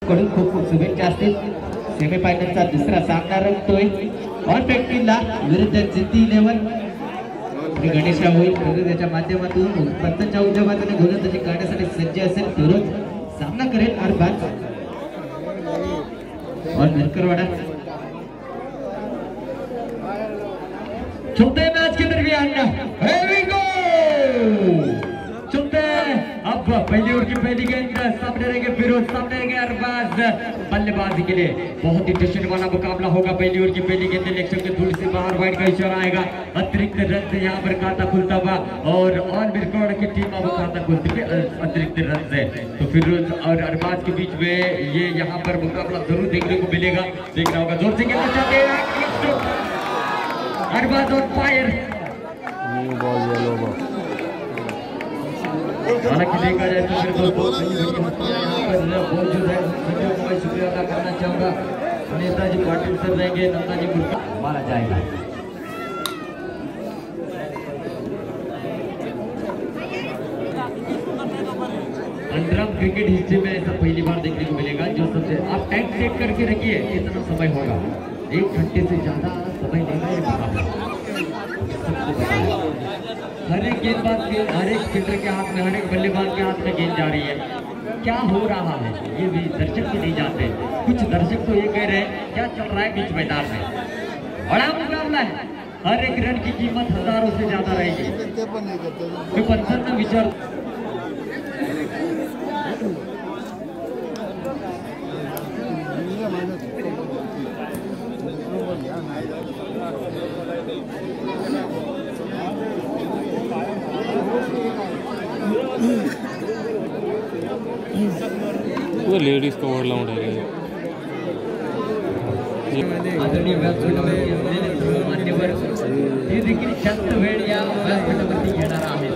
कडून खूप खूप शुभेच्छा असतील. सेमीफायनलचा दुसरा सामना रंगतोय ऑलपेक्टिनला विरुद्ध जिद्दी 11. गणेशा होईल फिरोजच्या माध्यमातून पंचांच्या उजव्या बाजूने गोलंदाजी करण्यासाठी सज्ज असेल. फिरोज सामना करेल अरबाज और मिरकरवाड़ा. चलते हैं मैच के दरमियान. Here we go. चलते हैं अब पहली ओवर की पहली गेंद. सामने रहेंगे फिरोज, सामने रहेंगे अरबाज बल्लेबाजी के लिए. बहुत ही टेंशन वाला मुकाबला होगा. पहली ओवर की पहली गेंद इलेक्शन के दूर से बाहर वाइड का इशारा आएगा. अतिरिक्त रन से यहाँ पर खाता खुलता हुआ और मिरकरवाड़ा की टीम अब खाता खुलती है अतिरिक्त रन से. तो फिरोज और अरबाज के बीच में ये यहाँ पर मुकाबला जरूर देखने को मिलेगा. देखना होगा. जोर से खेलना चाहते हैं अरबाज और फायर. हालांकि देखा जाए तो फिर मौजूद है. शुक्रिया अदा करना चाहूँगा. नेताजी पाटिल सर रहेंगे. नंदाजी मुर्गा मारा जाएगा. अंतराम क्रिकेट हिस्ट्री में ऐसा पहली बार देखने को मिलेगा. जो सबसे आप टाइम सेट करके रखिए कितना समय होगा. 1 घंटे से ज्यादा समय लेगा. हर एक गेंदबाज के, हर एक फील्डर के हाथ में, हर एक बल्लेबाज के हाथ में गेंद जा रही है. क्या हो रहा है ये भी दर्शक भी नहीं जानते. कुछ दर्शक तो ये कह रहे हैं क्या चल रहा है बीच मैदान में. बड़ा मुकाबला है. हर एक रन की कीमत हजारों से ज्यादा रहेगी. पंचन में विचार वो लेडीज को ओवर लाउंड है. हे देखील जास्त वेळ या व्यासपीठावरती घेणार आहे.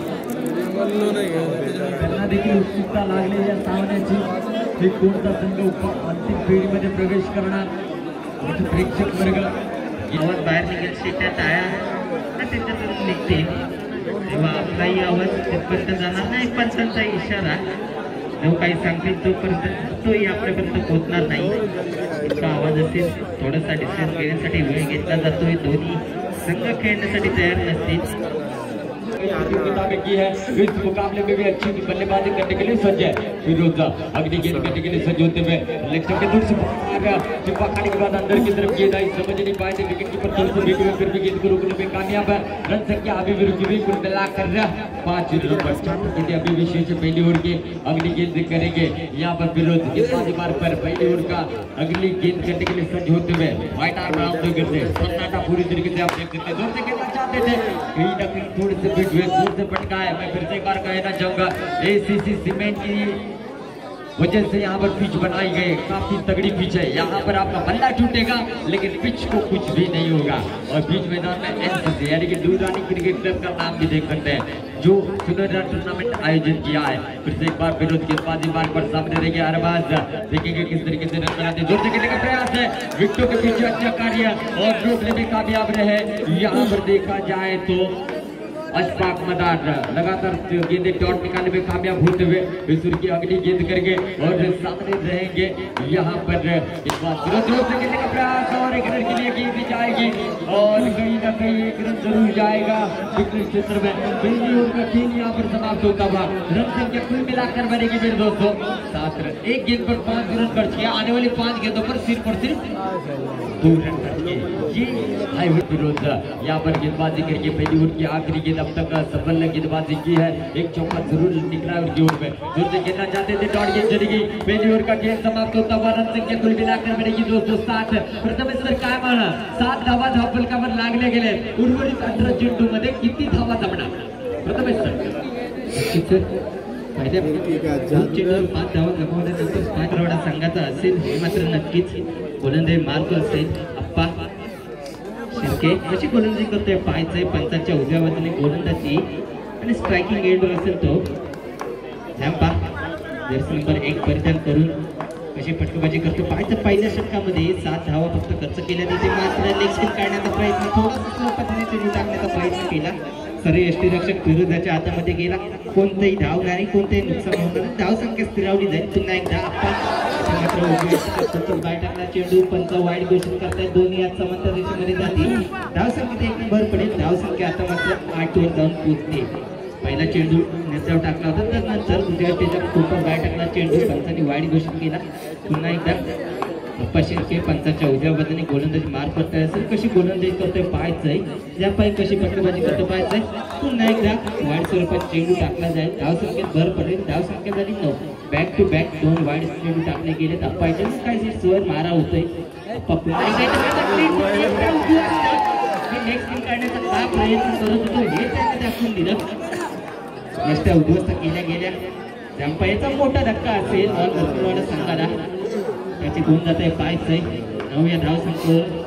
त्यांना देखील उत्सुकता लागलेली या सामन्याची. हे कोणता संघ अंतिम फेरीमध्ये प्रवेश करणार. प्रेक्षक वर्ग आवाज बाहेर निघेल. शेतात आया त्याच्यातून निघते तेव्हा आपलाही आवाज तिथपर्यंत जाणार नाही. पण त्यांचा इशारा जो काही सांगतील तोपर्यंत तोही आपल्यापर्यंत पोहोचणार नाही. इतका आवाज असेल. थोडासा डिस्टन्स घेण्यासाठी वेळ घेतला जातोय. दोन्ही संघ खेळण्यासाठी तयार नसतील. की है इस मुकाबले में भी अच्छी बल्लेबाजी करने के लिए सज्ज है. फिरोज अगली गेंद करने के लिए सज्ज होते हुए लेफ्ट के दूर से चिपा खाने के बाद अंदर की तरफ गेंद आई. समझ नहीं पाए थे विकेट कीपर थोड़ी सी बेटी में फिर भी गेंद को रोकने में कामयाब है. रन संख्या अभी भी रुकी हुई. कुल मिलाकर 5 रन पर अभी विशेष पहली ओवर की अगली गेंद करेंगे. यहाँ पर फिरोज गेंदबाजी मार्ग पर पहली ओवर का अगली गेंद करने के लिए सज्ज होते हुए व्हाइट आर्म राउंड करते. सन्नाटा पूरी तरीके से आप देख सकते. जोर से खेलना चाहते थे कहीं ना कहीं थोड़ी सी दूर से पटका है. मैं फिर से एक बार कहना चाहूंगा एसीसी सीमेंट की वजह से यहाँ पर पिच बनाई गई. काफी तगड़ी पिच है. यहाँ पर आपका बल्ला टूटेगा लेकिन पिच को कुछ भी नहीं होगा. और बीच मैदान में एनसीसी यानी कि दूरानी क्रिकेट क्लब का नाम भी देख सकते हैं जो सुनहरा टूर्नामेंट आयोजन किया है. फिर से एक बार विरोध गेंदबाजी मार्ग पर सामने रहेंगे अरबाज. देखेंगे किस तरीके से रन बनाते. जोर से खेलने का प्रयास है. विकेटों के पीछे अच्छा कार्य और रोकने में कामयाब रहे. यहाँ पर देखा जाए तो अशफाक मदार लगातार गेंदे टॉट निकालने में कामयाब होते हुए विशुर की अगली गेंद करेंगे और सामने रहेंगे. यहाँ पर इस बार जोर से खेलने का प्रयास और एक रन के लिए गेंद जाएगी और कहीं ना कहीं एक रन जरूर जाएगा. विकेट क्षेत्र में पहली ओवर का खेल यहाँ पर समाप्त होता हुआ. रन संख्या कुल मिलाकर बनेगी मेरे दोस्तों 7 रन. एक गेंद पर 5 रन खर्च किया. आने वाली 5 गेंदों पर सिर्फ 2 रन खर्च किए. ये फिरोज यहाँ पर गेंदबाजी करके पहली ओवर की आखिरी गेंद अब तक सफल गेंदबाजी की है. एक चौका जरूर निकला है उनकी ओर में. जोर से खेलना चाहते थे. डॉट गेंद चली गई. पहली ओवर का खेल समाप्त होता हुआ. रन संख्या कुल मिलाकर बनेगी दोस्तों 7. प्रथमेश्वर काय म्हणा 7 धावा धावफलकावर लागले गेले. उर्वरित 18 चेंडूमध्ये किती धावा जमणार प्रथमेश्वर. पहिल्या 2 चेंडूवर 5 धावा गमावल्यानंतर पायकरवाडा संघाचा असेल हे मात्र नक्कीच. गोलंदाजी मार्ग असेल अप्पा शिर्के कशी गोलंदाजी करतोय. पायचे पंचांच्या उजव्या बाजूने गोलंदाजी आणि स्ट्रायकिंग एंडवर असेल तो झॅम्पा जर्सी नंबर 1 परिधान करून कशी फटकेबाजी करतो. पायच्या पहिल्या षटकामध्ये 7 धावा फक्त खर्च केल्या. तिथे मात्र लेग स्पिन काढण्याचा प्रयत्न थोडासा स्लो पद्धतीने टाकण्याचा प्रयत्न केला. सरी यष्टीरक्षक फिरोजाच्या हातामध्ये गेला. कोणतेही धाव नाही. कोणतेही नुकसान होणार. धाव संख्या स्थिरावली जाईल. पुन्हा एकदा चेंडू पंच वाईट घोषित करतायत. दोन्ही आज समांतर रेषेमध्ये जातील. धावसंख्येत एक भर पडेल. धावसंख्या आता मात्र 8 वर जाऊन पोहोचते. पहिला चेंडू नेत्यावर टाकला होता, त्यानंतर दुसऱ्या त्याच्या खूपच वाईट टाकला चेंडू पंचांनी वाईट घोषित केला. पुन्हा एकदा पशिरके पंचाच्या उजव्या बाजूने गोलंदाजी मार करताय असेल. कशी गोलंदाजी करतोय पाहायचंय. या पाय कशी फटकेबाजी करतो पाहायचंय. पुन्हा एकदा वाईट स्वरूपात चेंडू टाकला जाईल. धावसंख्येत भर पडेल. धावसंख्या झाली 9. बॅक टू बॅक 2 वाईट चेंडू टाकले गेले. अप्पायचे काय स्वर मारा होतोय. नेक्स्ट करण्याचा काय प्रयत्न करत होतो हे त्याने दाखवून दिलं. रस्त्या उद्ध्वस्त केल्या गेल्या. जंपायचा मोठा धक्का असेल संघाला. त्याची गुण जात आहे पाहायचंय. 9 या धावसंख्येवर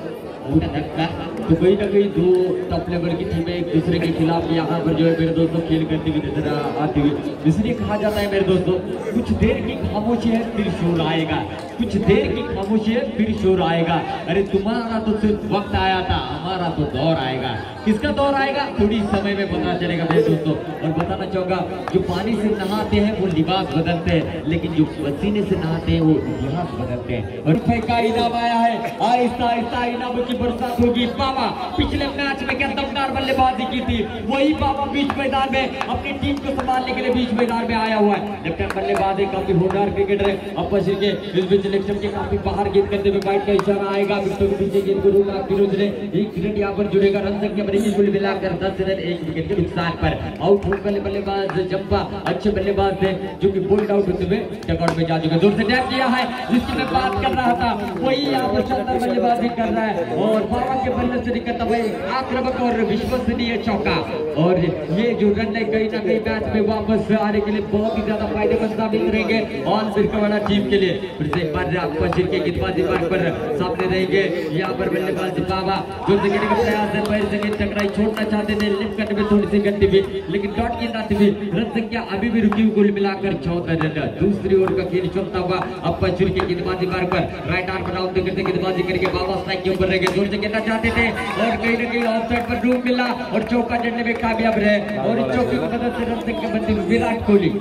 मोटा धक्का. तो कहीं ना कहीं दो टॉप लेवल की टीमें एक दूसरे के खिलाफ यहाँ पर जो है मेरे दोस्तों खेल करती हुई नजर आती हुई. इसलिए कहा जाता है मेरे दोस्तों, कुछ देर की खामोशी है फिर शोर आएगा. कुछ देर की खामोशी है फिर शोर आएगा. अरे तुम्हारा तो सिर्फ वक्त आया था, हमारा तो दौर आएगा. किसका दौर आएगा थोड़ी समय में पता चलेगा मेरे दोस्तों. और बताना चाहूंगा, जो पानी से नहाते हैं वो लिबास बदलते हैं, लेकिन जो पसीने से नहाते हैं वो इतिहास बदलते हैं. और का इनाम आया है. आहिस्ता आहिस्ता इनामों की बरसात होगी. बाबा पिछले मैच में क्या दमदार बल्लेबाजी की थी, वही बाबा बीच मैदान में अपनी टीम को संभालने के लिए बीच मैदान में आया हुआ है. लेफ्ट हैंड बल्लेबाज है, काफी होनहार क्रिकेटर है. अपर के इस बीच इलेक्शन के काफी बाहर गेंद करते हुए वाइट का इशारा आएगा. विकेटों के पीछे गेंद को रोका फिरोज ने. एक विकेट यहाँ पर जुड़ेगा. रन संख्या बनेगी कुल मिलाकर 10 रन 1 विकेट के नुकसान पर. आउट होने बल्लेबाज जंपा अच्छे बल्लेबाज थे जो कि बोल्ड आउट होते हुए डगआउट में जा चुके. जोर से टैप किया है. जिसकी मैं बात कर रहा था वही यहाँ पर शानदार बल्लेबाजी कर रहा है. और बाबा के बल्ले से निकलता हुआ आक्रामक और विश्वसनीय चौका. और ये जो रन है कहीं ना कहीं मैच में वापस आने के लिए बहुत ही ज्यादा फायदेमंद साबित रहेंगे ऑल बिरकवाड़ा टीम के लिए. फिर से एक बार पशिर के गेंदबाजी मार्ग पर सामने रहेंगे. यहाँ पर बल्लेबाज बाबा जो से का प्रयास है. पैर से गेंद टकराई छोड़ना चाहते थे. लिफ्ट करने में थोड़ी सी गति भी, लेकिन डॉट गेंद आती हुई. रन संख्या अभी भी रुकी हुई. कुल मिलाकर 14 रन. दूसरी ओर का खेल चलता हुआ अब पशिर के गेंदबाजी मार्ग पर राइट आर्म बनाओ करते गेंदबाजी करके बाबा स्ट्राइक के ऊपर रहेंगे. जोर से खेलना चाहते थे और कहीं ना कहीं ऑफ साइड पर रूम मिला और चौका जड़ने में कामयाब रहे. और इस चौके की मदद से रन संख्या बनती हुई विराट कोहली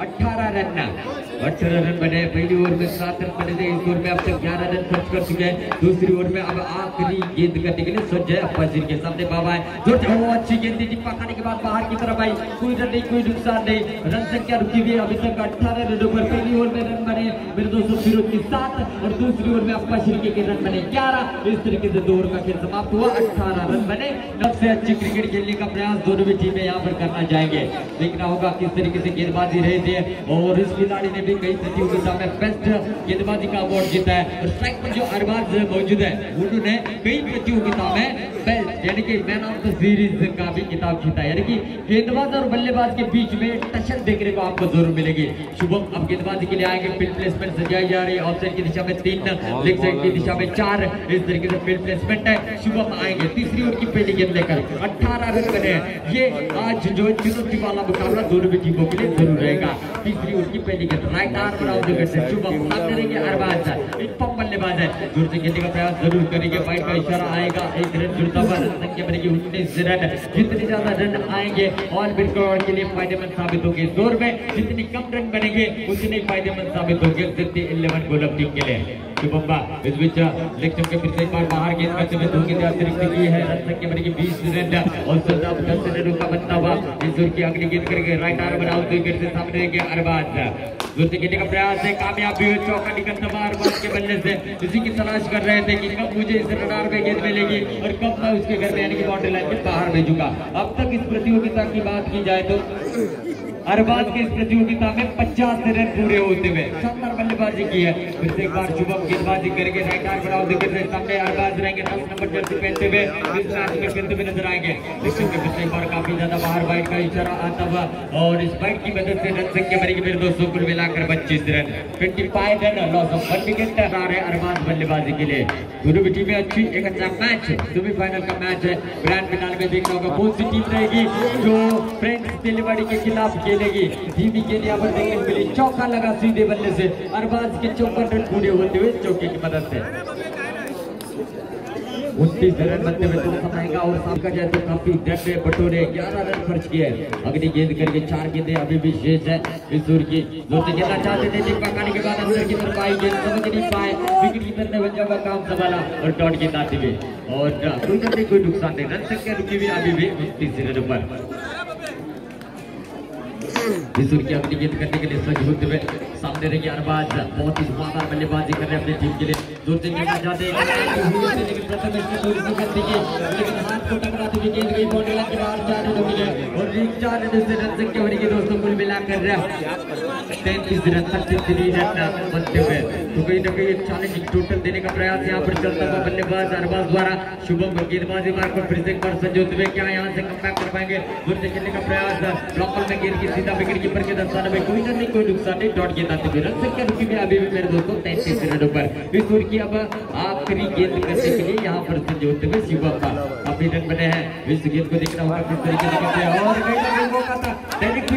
18 रन बने. पहली ओवर में 7 रन बने थे. इस ओवर में अब तक 11 रन खर्च कर चुके हैं. दूसरी ओवर में अब आखिरी गेंद करने के लिए सज्ज है. अप्पाजीर के सामने बाबा है. जो अच्छी गेंद थी. पकाने के बाद बाहर की तरफ आई. कोई रन नहीं, कोई नुकसान नहीं. रन संख्या रुकी हुई अभी तक 18 रनों पर. पहली ओवर में रन बने मेरे दोस्तों फिरोज की 7 और दूसरी ओवर में अप्पाजीर के रन बने 11. इस तरीके से 2 ओवर का खेल समाप्त हुआ. 18 रन बने. सबसे अच्छी क्रिकेट खेलने का प्रयास दोनों भी टीमें यहाँ पर करना चाहेंगे. देखना होगा किस तरीके से गेंदबाजी रही थी. और इस खिलाड़ी ने भी कई प्रतियोगिता में बेस्ट गेंदबाजी का अवार्ड जीता है. और स्ट्राइक पर जो अरबाज मौजूद है उन्होंने कई प्रतियोगिता में बेस्ट यानी कि मैन ऑफ द सीरीज का भी खिताब जीता है. यानी कि गेंदबाज और बल्लेबाज के बीच में टक्कर देखने को आपको जरूर मिलेगी. शुभम अब गेंदबाजी के लिए आएंगे. फील्ड प्लेसमेंट सजाई जा रही है. ऑफ साइड की दिशा में 3, लेग साइड की दिशा में 4. इस तरीके से फील्ड प्लेसमेंट है. शुभम आएंगे तीसरी ओवर की पहली गेंद लेकर. 18 रन बने. ये आज जो चुनौती वाला मुकाबला दोनों भी टीमों के लिए जरूर रहेगा. तीसरी ओवर की पहली गेंद राइट आर्म बनाओ से शुभम सामने रहेंगे. अरबाज एक पंप बल्लेबाज है. जोर से खेलने का प्रयास जरूर करेंगे. वाइट का इशारा आएगा. 1 रन जुड़ता हुआ. रन संख्या बनेगी 19 रन. जितने ज्यादा रन आएंगे ऑल बिरकवाड़ा के लिए फायदेमंद साबित होंगे. इस दौर में जितनी कम रन बनेंगे उतने फायदेमंद साबित होंगे 11 गोलम टीम के लिए. शुभम इस बीच लेक्चर के फिर से एक बार बाहर गेंद करते हुए 2 गेंद अतिरिक्त की है. रन संख्या बनेगी 20 रन और 10 रनों का बनता हुआ. इस ओवर की अगली गेंद करेंगे. राइट आर्म बनाओ से सामने रहेंगे अरबाज. जोर से खेलने का प्रयास है. कामयाब भी हुए. चौका निकलता हुआ अरबाज के बल्ले से. इसी की तलाश कर रहे थे कि कब मुझे इस रडार में गेंद मिलेगी और कब मैं उसके घर में यानी कि बाउंड्री लाइन के बाहर भेजूंगा. अब तक इस प्रतियोगिता की बात की जाए तो अरबाज के इस प्रतियोगिता में 50 रन पूरे होते हुए शानदार बल्लेबाजी की है. फिर से एक बार शुभम गेंदबाजी करके राइट आर्म बनाओ सामने अरबाज रहेंगे. 10 नंबर जर्सी पहनते हुए इस मैच में खेलते हुए नजर आएंगे. लेकिन फिर से एक बार काफी ज्यादा बाहर वाइट का इशारा आता हुआ और इस वाइट की मदद से रन संख्या बनेगी मेरे दोस्तों कुल मिलाकर 25 run. 25 run. Loss of 1 wicket आ रहे अरबाज बल्लेबाजी के लिए. दोनों भी टीमें अच्छी. एक अच्छा मैच सेमीफाइनल का मैच है. ग्रैंड फिनाले में देखना होगा कौन सी टीम रहेगी जो फ्रेंड्स तेलीवाड़ी के खिलाफ खेलेगी. धीमी गेंद यहाँ पर देखने को मिली. चौका लगा सीधे बल्ले से. अरबाज के 54 रन पूरे होते हुए चौके की मदद से 30 रन बनते हुए तो समाएगा और सामका जाए तो काफी डंडे बटोरे 11 रन खर्च किए। अगली गेंद करके 4 गेंदें अभी भी शेष है विसूर की। जोर से खेलना चाहते थे जिसका खाने के बाद अंदर की तरफ आई गेंद समझ नहीं पाए, विकेट कीपर ने बच्चों का काम संभाला और डॉट गेंद आती हुई और कोई नुकसान नहीं। रन संख्या रुकी हुई अभी भी 29 रन पर। विसूर की अपनी गेंद करने के लिए सज्ज होते हुए सामने रही अरबाज बहुत ही धुआंधार बल्लेबाजी कर रहे हैं अपनी टीम के लिए। जोर से खेलना चाहते हैं लेकिन प्रथम इसकी दूरी से करती है लेकिन हाथ को टकराती हुई गेंद गई बाउंड्री लाइन के बाहर 4 रन मिले और 4 रन से रन संख्या बनेगी दोस्तों कुल मिलाकर 33 रन 33 रन बनते हुए। तो कहीं ना कहीं चैलेंजिंग टोटल देने का प्रयास यहाँ पर चलता हुआ बल्लेबाज अरबाज द्वारा। शुभम गेंदबाजी मार्ग पर फिर से एक बार सज्ज होते हुए क्या यहाँ से कमबैक कर पाएंगे। जोर से खेलने का प्रयास ब्लॉकर में गेंद की सीधा विकेट कीपर के दस्ताने में कोई नुकसान नहीं। डॉट गेंद आते हुए रन संख्या रुकी हुई अभी भी मेरे दोस्तों 33 रनों पर। विसूर की अब आखिरी गेंद करने के लिए यहाँ पर सज्ज होते हुए शिवम का अभी रन बने हैं। विश्व गेंद को देखना होगा किस तरीके से करते हैं और मौका था दैनिक को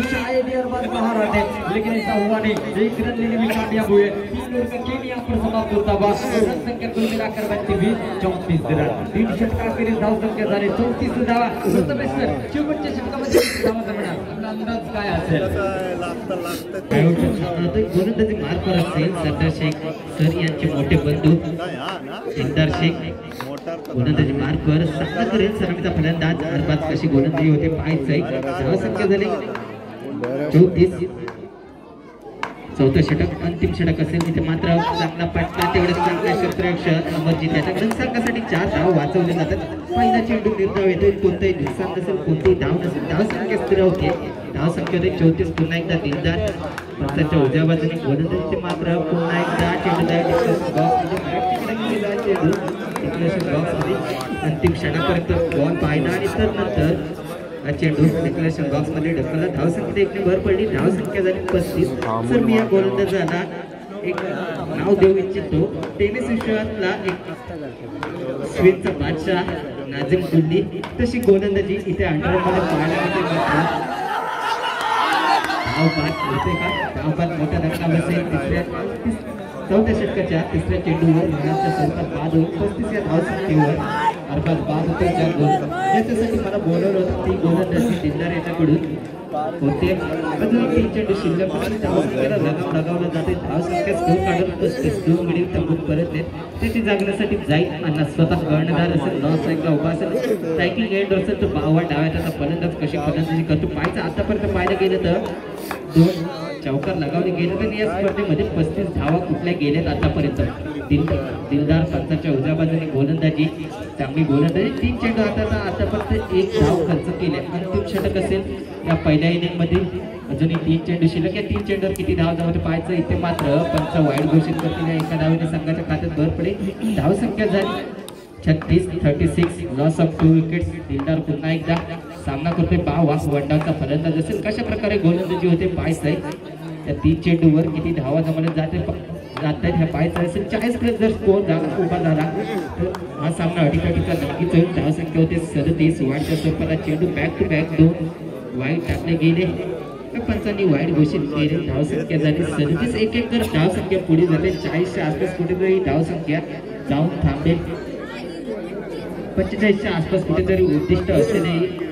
शायद अरबाज बाहर आते लेकिन ऐसा हुआ नहीं। 1 रन लेने में कामयाब हुए। 3 ओवर का गेम यहाँ पर समाप्त होता हुआ और रन संख्या कुल मिलाकर बनती हुई 34 रन। 3 षटका के धाव संख्या झाली 34 धावा। शेवटच्या षटकामध्ये धावा जमणार आपला अंदाज काय असेल? गोलंदाजी मार्कवर असेल सरदार शेख सर यांचे मोठे बंधू सरदार शेख गोलंदाजी मार्कवर सामना करेल सलामीचा फलंदाज अरबाज कशी गोलंदाजी होते पाहायचंय। धाव संख्या झाली 34। चौथं षटक अंतिम षटक असेल तिथे मात्र चांगला पटका तेवढेच चांगला क्षेत्ररक्षक अमरजीत याच्या रनसंख्येसाठी 4 धाव वाचवले जातात। पहिला चेंडू निर्धाव येतो कोणताही नुकसान नसेल कोणतीही धाव नसेल धाव संख्या स्थिर होते। धाव संख्या 34 पुन्हा एकदा दिलदार पंचांच्या उजव्या बाजूने गोलंदाजीचे मात्र पुन्हा एकदा चेंडू बॉक्समध्ये अंतिम क्षणापर्यंत बॉल पाहिला आणि तर नंतर चेंडू डिक्लेरेशन बॉक्स मध्ये ढकलला। धाव संख्या एकने भर पडली। धाव संख्या झाली 35। सर मी या गोलंदाजाला एक नाव देऊ इच्छितो। टेनिस विश्वातला एक स्वीटचा बादशाह नाझीम कुल्ली तशी गोलंदाजी इथे अंडरमध्ये पाहायला मिळते। धाव बाद होते का? धाव बाद मोठ्या धक्का बसेल। चौथ्या षटकाच्या 3ऱ्या चेंडूवर मुलांच्या स्वरूपात बाद होऊन 35 या धाव संख्येवर अरबाज बाद होते। त्याच्यासाठी मला बोलवलं होतं ती गोलंदाजी दिलदार याच्याकडून होते। अजून 3 चेंडू शिल्लक धाव संख्येला लगावलं जाते। धाव संख्या स्कोर काढून 2 गडी तंबूत परत त्याची जागण्यासाठी जाईल आणि स्वतः कर्णधार असेल लॉस एकदा उभा असेल सायकलिंग एंड असेल तर बावा डाव्याचा फलंदाज कशी फलंदाजी करतो पाहायचं। आतापर्यंत पाहायला गेलं तर 2 चौकार लगावले गेले तर या स्पर्धेमध्ये 35 धावा कुठल्या गेल्यात आतापर्यंत। दिलदार पंचांच्या उजव्या बाजूने गोलंदाजी चांगली गोलंदाजी 3 चेंडू आतापर्यंत 1 धाव खर्च केले। अंतिम षटक असेल या पहिल्या इनिंग मध्ये अजूनही 3 चेंडू शिल्लक। या 3 चेंडूवर किती धाव जमते पाहायचं। इथे मात्र पंच वाईट घोषित करतील एका धावेने संघाच्या खात्यात भर पडेल। धाव संख्या झाली 36 लॉस ऑफ 2 विकेट्स। दिलदार पुन्हा एकदा सामना करतोय बावा वनडाऊनचा फलंदाज असेल कशा प्रकारे गोलंदाजी होते पाहायचंय। त्या 3 चेंडूवर किती धावा जमवल्या जातात ह्या पाहायचं असेल। 40 प्लस जर स्कोर उभा झाला तर हा सामना अडीचचा नक्कीच होईल। धाव संख्या होते 37 वाईटच्या स्वरूपाला चेंडू बॅक टू बॅक 2 वाईट टाकले गेले पंचांनी वाईट घोषित केले। धाव संख्या झाली 37। एक जर धाव संख्या पुढे जाते 40च्या आसपास कुठेतरी धाव संख्या जाऊन थांबेल। 45च्या आसपास कुठेतरी उद्दिष्ट असलेले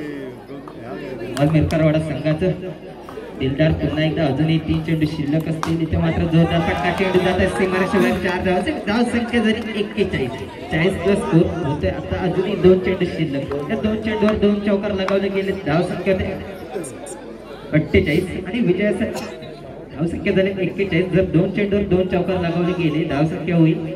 मिरकरवाडा संघाचं। दिलदार पुन्हा एकदा अजूनही 3 चेंडू शिल्लक असतील इथे मात्र जोरदार फटका चेंडू जात आहे सीमारेषेवर 4 धाव असेल। धाव संख्या झाली 41 40 प्लस स्कोर होते। आता अजूनही 2 चेंडू शिल्लक। त्या 2 चेंडूवर 2 चौकार लगावले गेले। धाव संख्या 48 आणि विजयासाठी धाव संख्या झाली 41। जर 2 चेंडूवर 2 चौकार लगावले गेले धाव संख्या होईल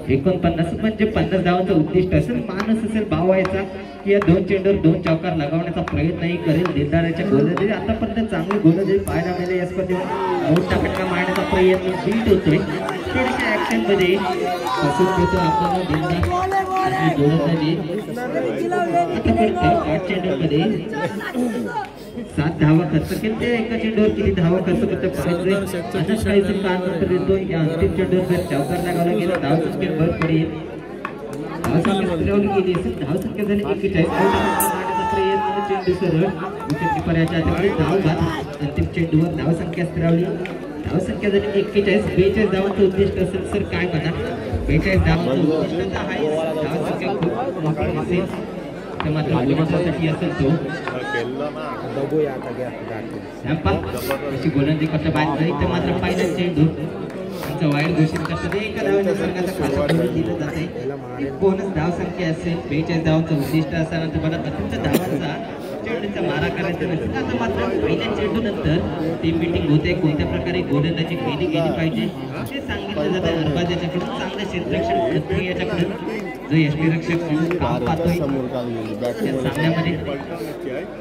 49 म्हणजे 50 धावांचं उद्दिष्ट असेल। मानस असेल बावायचा की या 2 चेंडूवर 2 चौकार लगावण्याचा प्रयत्नही करेल। दिलदाराच्या गोलंदाजी आतापर्यंत चांगली गोलंदाजी पाहायला मिळाली। या स्पर्धेत मोठा फटका मारण्याचा प्रयत्न बीट होतोय थोड्याशा ऍक्शन मध्ये पसंत होतो आपण दिलदार गोलंदाजी। आतापर्यंत 8 चेंडूमध्ये 7 धावा खर्च केले। एका चेंडूवर किती धावा खर्च करतो पाहायचे। अशाच काही काळानंतर येतो या अंतिम चेंडूवर जर चौकार लगावला गेला धाव संख्या भर पडेल। धाव संख्या स्थिरावली गेली असेल। धाव संख्या झाली 41 प्रयत्न चेंडू सरळ विकेट कीपर याच्या हातामध्ये धाव बाद। अंतिम चेंडूवर धाव संख्या स्थिरावली धावसंख्या जरी 41 42 धावांचं उद्दिष्ट असेल सर काय म्हणा 42 धावांचं उद्दिष्ट तर आहे धावसंख्या खूप मोठी असेल तर मात्र गोलंदाजासाठी असेल तो अशी गोलंदाजी करता बाद झाली तर मात्र पहिला चेंडू त्यांचा वाईट घोषित करतात एका धावाने संघाचा खातं भरून दिलं जाते बोनस धावसंख्या असेल 42 धावांचं उद्दिष्ट असताना तुम्हाला तुमच्या धावांचा चेंडूचा मारा करायचा नसेल आता मात्र पहिल्या चेंडू नंतर टीम मीटिंग होते कोणत्या प्रकारे गोलंदाजी केली गेली पाहिजे ते सांगितलं जातं अरबाज याच्याकडून चांगलं क्षेत्ररक्षण खत्री याच्याकडून जो यष्टीरक्षक म्हणून काम पाहतोय त्या सामन्यामध्ये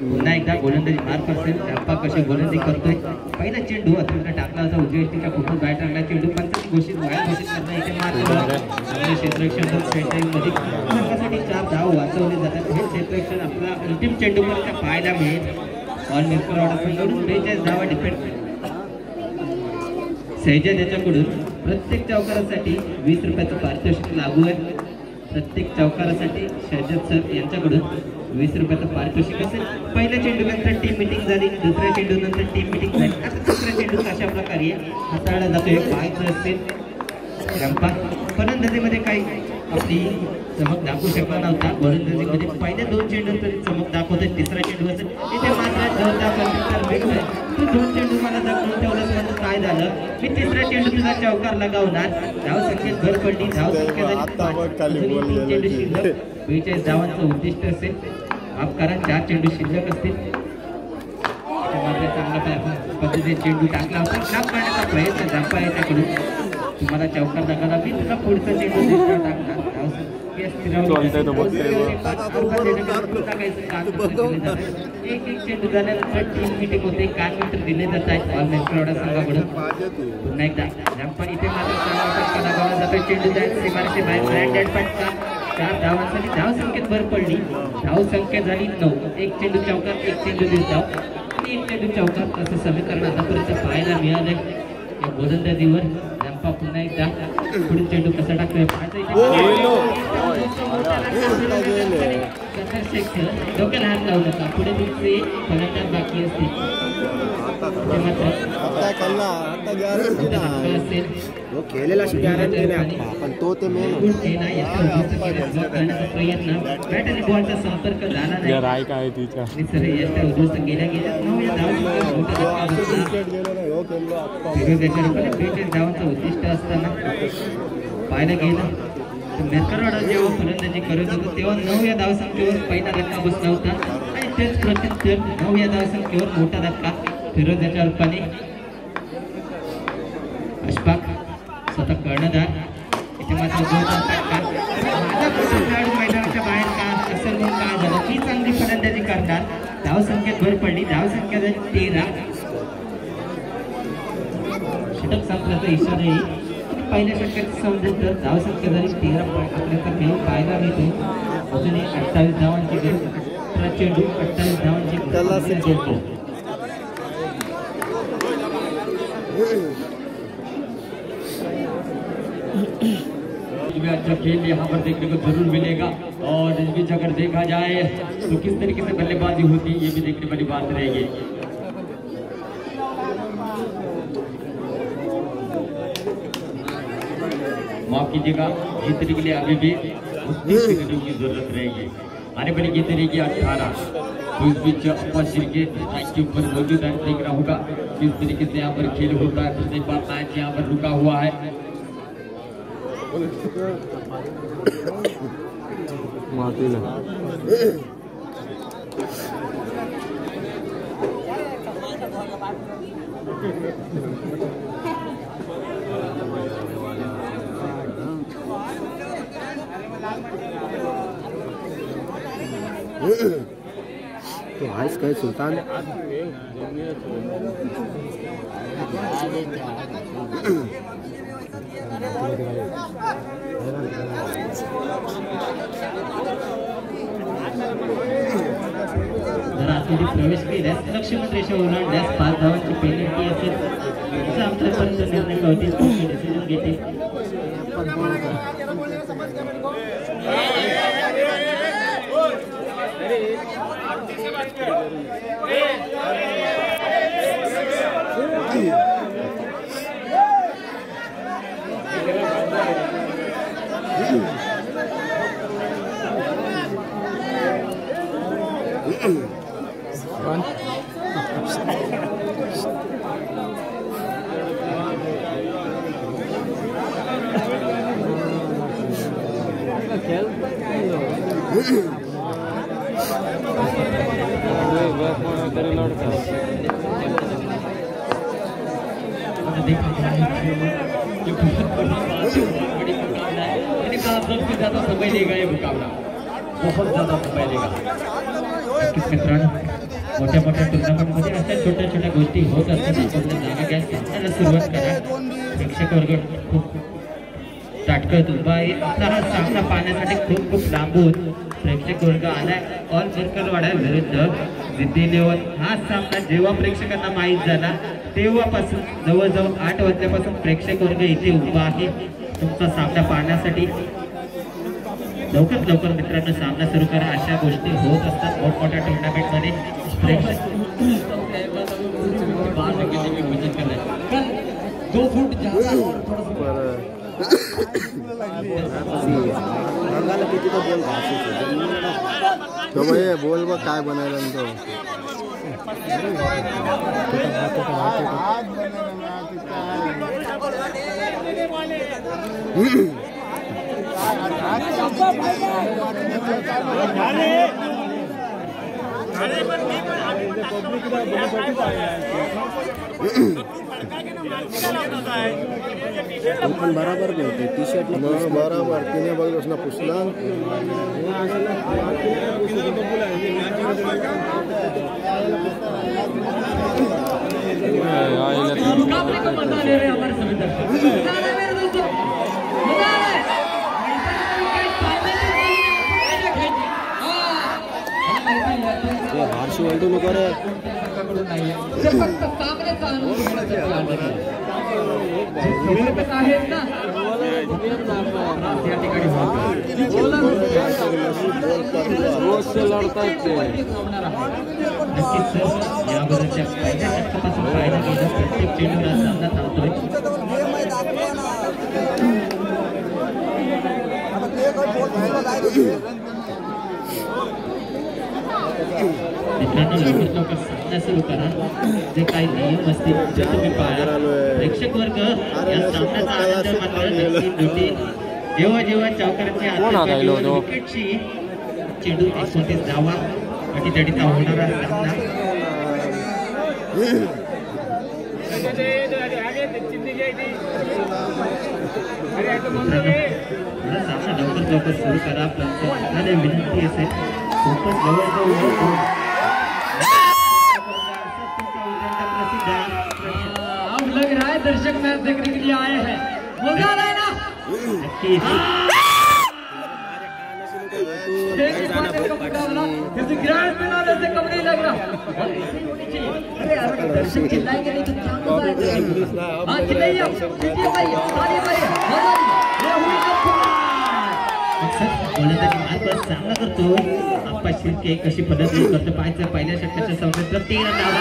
पुन्हा एकदा गोलंदाजी मार्क असेल टप्पा कशी गोलंदाजी करतोय पहिला चेंडू अत्यंत टाकला होता उजव्या यष्टीच्या खूपच बाहेर टाकला चेंडू पंचायत घोषित वाया घोषित करता इथे मात्र चांगलं क्षेत्ररक्षण मध्ये संघासाठी 4 धाव वाचवले जातात हे क्षेत्ररक्षण आपला अंतिम चेंडूपर्यंत पाहायला मिळेल ऑल मिरकर ऑर्डर संघाकडून 42 धावा डिफेंड सहजद याच्याकडून प्रत्येक चौकारासाठी 20 रुपयाचं पारितोषिक लागू आहे प्रत्येक चौकारासाठी शहजाद सर यांच्याकडून 20 रुपयाचं पारितोषिक असेल पहिल्या चेंडू नंतर टीम मीटिंग झाली दुसऱ्या चेंडू नंतर टीम मीटिंग झाली आता तिसऱ्या चेंडू अशा प्रकारे हाताळला जातोय पाहायचं असेल रंपा फलंदाजीमध्ये काही आपली चमक दाखवू शकला नव्हता गोलंदाजीमध्ये पहिल्या 2 चेंडू तरी चमक दाखवतोय तिसरा चेंडू असेल इथे मात्र तू 2 चेंडू मला दाखवून ठेवलं काय झालं मी तिसऱ्या चेंडू तुझा चौकार लगावणार धाव संख्येत भर पडली धाव संख्या झाली 3 चेंडू शिल्लक 42 धावांचं उद्दिष्ट असेल माफ करा 4 चेंडू शिल्लक असतील मात्र चांगला पद्धतीने चेंडू टाकला होता लाभ करण्याचा प्रयत्न दाखवा याच्याकडून तुम्हाला चौकार दाखवला मी तुला पुढचा चेंडू टाकणार एक चेंडू झाल्यानंतर टीम मीटिंग होते काय मित्र दिले जात आहेत ऑल मेस्ट्रोडा संघाकडून पुन्हा एकदा पण इथे मात्र लगावला जातोय चेंडू सीमारेषे बाहेर ब्रँडेड फटका 4 धावांसाठी धाव संख्येत भर पडली धाव संख्या झाली 9 एक चेंडू चौकार एक चेंडू दिसतो आणि एक चेंडू चौकार असं समीकरण आतापर्यंत पाहायला मिळालंय या गोलंदाजीवर रंपा पुन्हा एकदा पुढील चेंडू कसा टाकतोय डोक्याला हात लावू नका पुढे तुमचे फलंदाज बाकी असतील प्रयत्न बॅट आणि बॉलचा संपर्क झाला नाही उद्ध्वस्त केल्या गेल्या 9 धावांचं उद्दिष्ट असताना पाहायला गेलं मेरकरवाडा जेव्हा फलंदाजी करत होतो तेव्हा 9 या धावसंख्येवर पहिला धक्का बसला होता आणि तेच प्रत्युत्तर 9 या धावसंख्येवर मोठा धक्का फिरोज याच्या रूपाने अशफाक स्वतः कर्णधार इथे मात्र खेळाडू मैदानाच्या बाहेर का असेल म्हणून काय झालं ही चांगली फलंदाजी करणार धावसंख्येत भर पडली धावसंख्या 13 षटक संपल्याचा इशारा येईल पहिल्या षटकाची समजून तर धावसंख्या झाली 13 पॉईंट आपल्याला खेळ पाहायला मिळतो अजून 28 धावांची गरज चेंडू 28 धावांची अच्छा खेल यहाँ पर देखने को जरूर मिलेगा और इस बीच अगर देखा जाए तो किस तरीके से बल्लेबाजी होती है ये भी देखने वाली बात रहेगी माफ कीजिएगा जीतने के लिए अभी भी की जरूरत रहेगी आने वाली गेंद रहेगी 18 तो इस बीच अब्बास के के ऊपर मौजूद है देखना होगा किस तरीके से यहाँ पर खेल होता है फिर एक बार मैच यहाँ पर रुका हुआ है तो हाइस कहे सुल्तान जर आतमध्ये प्रवेश केल्यास लक्ष्मण रेषा ओलांडल्यास 5 धावांची पेनल्टी असेल असा आमच्यापर्यंत निर्णय कळतील डिसिजन घेते सबसे ज्यादा समय लेगा ये मुकाबला, बहुत ज्यादा समय लेगा मित्रांनो. मोठ्या मोठ्या टुर्नामेंटमध्ये अशा छोट्या छोट्या गोष्टी होत असतात. आपण जागा घ्या, खेळायला सुरुवात करा. प्रेक्षक वर्ग खूप ताटकळत उभा आहे. आपला हा सामना पाहण्यासाठी खूप खूप लांबून प्रेक्षक वर्ग आलाय. ऑल सरकरवाडा विरुद्ध विद्येलेवन. हा सामना जेव्हा प्रेक्षकांना माहीत झाला तेव्हापासून जवळजवळ 8 वाजल्यापासून प्रेक्षक वर्ग इथे उभा आहे तुमचा सामना पाहण्यासाठी. लवकरात लवकर मित्रांनो सामना सुरू करा. अशा गोष्टी होत असतात मोठमोठ्या टुर्नामेंटमध्ये. प्रेक्षक 2 फूट किती तो बोल बघ काय बनायला तो. पण बराबर भेटते टी शर्ट बराबर तिने बघलोस ना पुसला. हारशी वळतो नको रे. मित्रांनो लवकर सामना सुरू करा. जे काही नियम असतील ते तुम्ही पाळा. प्रेक्षक वर्ग या सामन्याचा आनंद मात्र नक्की लुटेल. जेव्हा जेव्हा चौकारांची विकेटची चेंडू 29 धावा अटीतटीचा होणारा सामना. सामना लवकर सुरू करा. पण विनंती असेल खूपच जवळ अब लग रहा है दर्शक मैच देखने के लिए आए हैं. मजा आ रहा है ना. ग्रैंड फिनाले से कम नहीं लग रहा. अरे दर्शक चिल्लाएंगे नहीं तो क्या मजा आएगा. हाँ चिल्लाइए सामना करतो. आप्पा शिर्के कशी पद्धती करतो पाहायचं. पहिल्या षटकाच्या सामन्यात 3 धावा.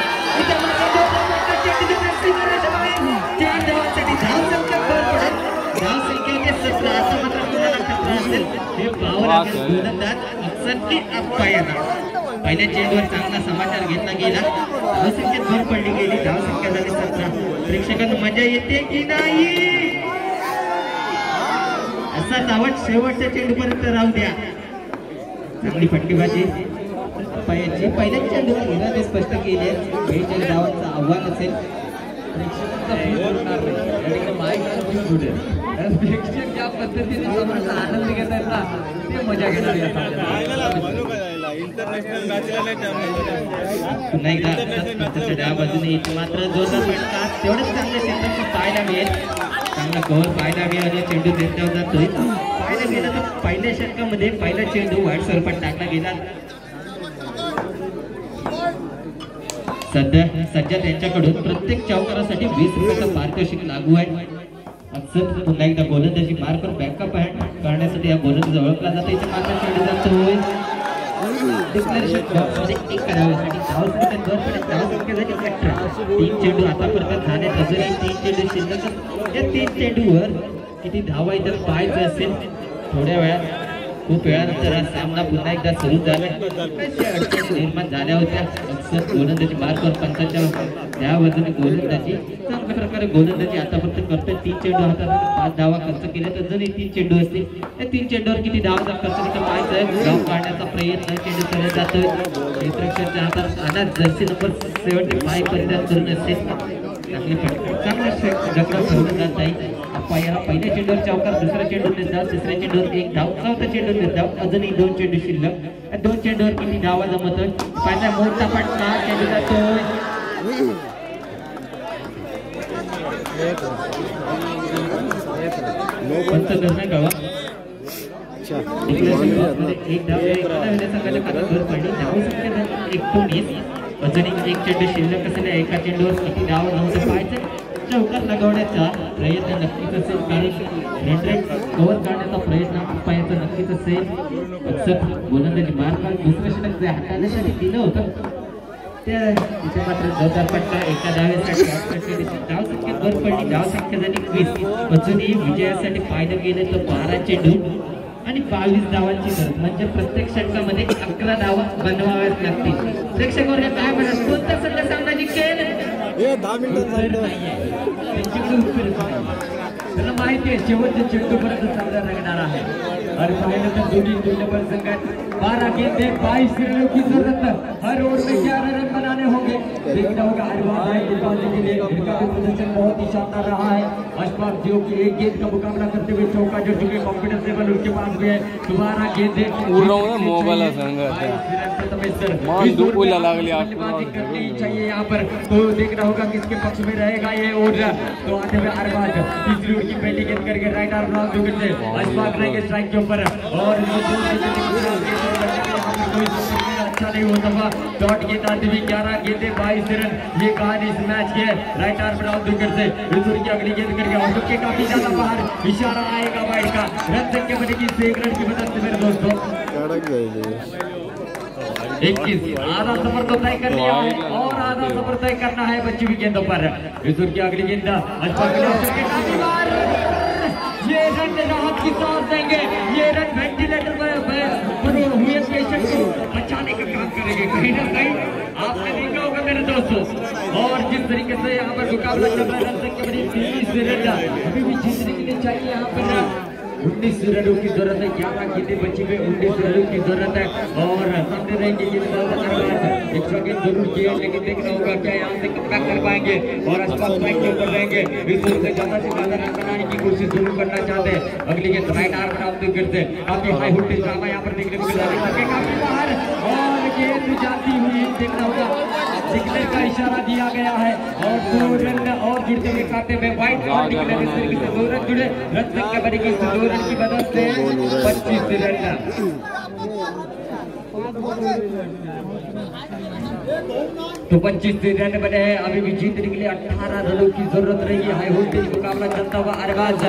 पहिल्या चेंडूवर चांगला समाचार घेतला गेला. धावसंख्येत भर पडली गेली. धावसंख्या झाली 17. प्रेक्षकांना मजा येते की नाही असा धावत शेवटच्या चेंडूपर्यंत राहू द्या. चांगली फटकेबाजी पायाची. पहिल्या चेंडूवर विराने स्पष्ट केले 42 धावांचं आव्हान असेल. प्रेक्षक ज्या पद्धतीने सामन्याचा आनंद घेत आहेत ना ते मजा घेणार. पुन्हा एकदा त्या बाजूने मात्र जोरदार फटका. तेवढंच चांगल्या क्षेत्राची पाहायला मिळेल. चांगला कव्हर पाहायला मिळाला. चेंडू देण्यावर जातोय. पाहायला गेला तर पहिल्या षटकामध्ये पहिला चेंडू वाईट स्वरूपात टाकला गेला. सध्या त्यांच्याकडून प्रत्येक चौकारासाठी 20 रुपयाचा पारितोषिक लागू आहे. अक्सर पुन्हा एकदा गोलंदाजी मार करून बॅकअप करण्यासाठी या गोलंदाज ओळखला जातो. इथे मात्र चेंडू जातोय. डिक्लेरेशन बॉक्समध्ये 1 कराव्यासाठी धावसंख्या झाली 18. 3 चेंडू आतापर्यंत झाले. अजूनही 3 चेंडू शिल्लक. या 3 चेंडूवर किती धावा इतर पाहायचं असेल थोड्या वेळात खूप वेळानंतर हा सामना पुन्हा एकदा सुरू झाला. अडचण निर्माण झाल्या होत्या. अक्षर गोलंदाजी मार्कवर पंचांच्या त्या बाजूने गोलंदाजी चांगल्या प्रकारे गोलंदाजी आतापर्यंत करतोय. 3 चेंडू हातात 5 धावा खर्च केले तर जरी 3 चेंडू असतील त्या 3 चेंडूवर किती धावा खर्च केला पाहायचं आहे. धाव काढण्याचा प्रयत्न चेंडू करत जातोय. क्षेत्ररक्षकाच्या हातात अनाथ जर्सी नंबर 75 परिधान करून असेल चांगला जगडा ठेवलं जात आहे. अप्पायाला पहिल्या चेंडूवर चौकार, दुसऱ्या चेंडूवर निर्धाव, तिसऱ्या चेंडूवर 1 धाव, चौथ्या चेंडूवर निर्धाव, अजूनही 2 चेंडू शिल्लक. 2 चेंडूवर किती धावा जमतोय पाहिजे. मोठा फटका चेंडू जातोय. पंच निर्णय गावा एक धाव घर पडली. धाव संख्या 19. अजूनही 1 चेंडू शिल्लक असलेल्या एका चेंडूवर किती धाव नव्हतं पाहायचं. चौकार लगावण्याचा प्रयत्न नक्कीच असेल कारण रन कव्हर करण्याचा प्रयत्न अप्पायाचा नक्कीच असेल. अक्षर गोलंदाजी मार्ग दुसरं षटक जे हाताळण्यासाठी दिलं होतं त्या तिथे मात्र जोरदार फटका एका धावेसाठी धाव संख्या भर पडली. धाव संख्या झाली 20. अजूनही विजयासाठी पाहिलं गेलं तर 12 चेंडू आणि 22 धावांची गरज म्हणजे प्रत्येक षटकामध्ये 11 धावा बनवाव्याच लागतील. प्रेक्षकांना काय म्हणत कोणता संघ सामना जिंकेल 10 मिनिटं त्याला माहिती आहे शेवटच्या चेंडूपर्यंत सामना रंगणार आहे. और पाहिलं तर दोन्ही डबल संघात 12 गेंदे 22 रनों की जरूरत है. हर ओवर में 11 रन बनाने होंगे. देखना होगा हर बार गेंदबाजी के लिए इनका प्रदर्शन बहुत ही शानदार रहा है. अशफाक जो कि एक गेंद का मुकाबला करते हुए चौका जो चुके कॉन्फिडेंस लेवल उनके पास भी है. 12 गेंदे मोबाइल करनी चाहिए यहाँ पर. तो देखना होगा किसके पक्ष में रहेगा ये ओवर. तो आते हुए अरबाज तीसरी ओवर की पहली गेंद करके राइट आर्म लॉन्ग विकेट से अशफाक रहेंगे स्ट्राइक के ऊपर और अच्छा नहीं हो सका. डॉट गेंद आती हुई 11 गेंदे 22 रन. ये कहानी इस मैच की है. राइट आर्म लॉन्ग विकेट से रिजूर की अगली गेंद करके और के काफी ज्यादा बाहर इशारा आएगा वाइड का. रन संख्या बनेगी 1 रन की मदद से मेरे दोस्तों. 21 आधा सफर तो तय कर लिया है और आधा सफर तय करना है बच्ची हुई गेंदों पर. रिजूर की अगली गेंद ये रन राहत की सांस देंगे. ये रन वेंटिलेटर हुए पेशेंट को बचाने का काम करेंगे कहीं ना कहीं. आपने देखा होगा मेरे दोस्तों. और जिस तरीके से यहाँ पर मुकाबला चल रहा है रन संख्या बड़ी 30 रन अभी भी जीतने के लिए चाहिए. यहाँ पर 19 रनों की जरूरत है. 11 गेंदें बची हुई 19 रनों की जरूरत है. और सामने रहेंगे जरूर किया लेकिन देखना होगा क्या यहाँ से कम बैक कर पाएंगे. और अशफाक स्ट्राइक के ऊपर रहेंगे. इस ओवर से ज्यादा रन बनाने की कोशिश जरूर करना चाहते हैं. अगली गेंद राइट आर्म डाउन विकेट से काफी हाई वोल्टेज ड्रामा यहाँ पर देखने को मिल रहा है. काफी बाहर और गेंद जाती हुई देखना होगा. सिग्नल का इशारा दिया गया है और 2 रन और जुड़ते हुए खाते में वाइड बॉल निकले. इस तरीके से 2 रन जुड़े. रन संख्या बनेगी 2 रन की मदद से 25 रन. तो 25 रन बने हैं. अभी भी जीतने के लिए 18 रनों की जरूरत रहेगी. हाई वोल्टेज मुकाबला चलता हुआ अरबाज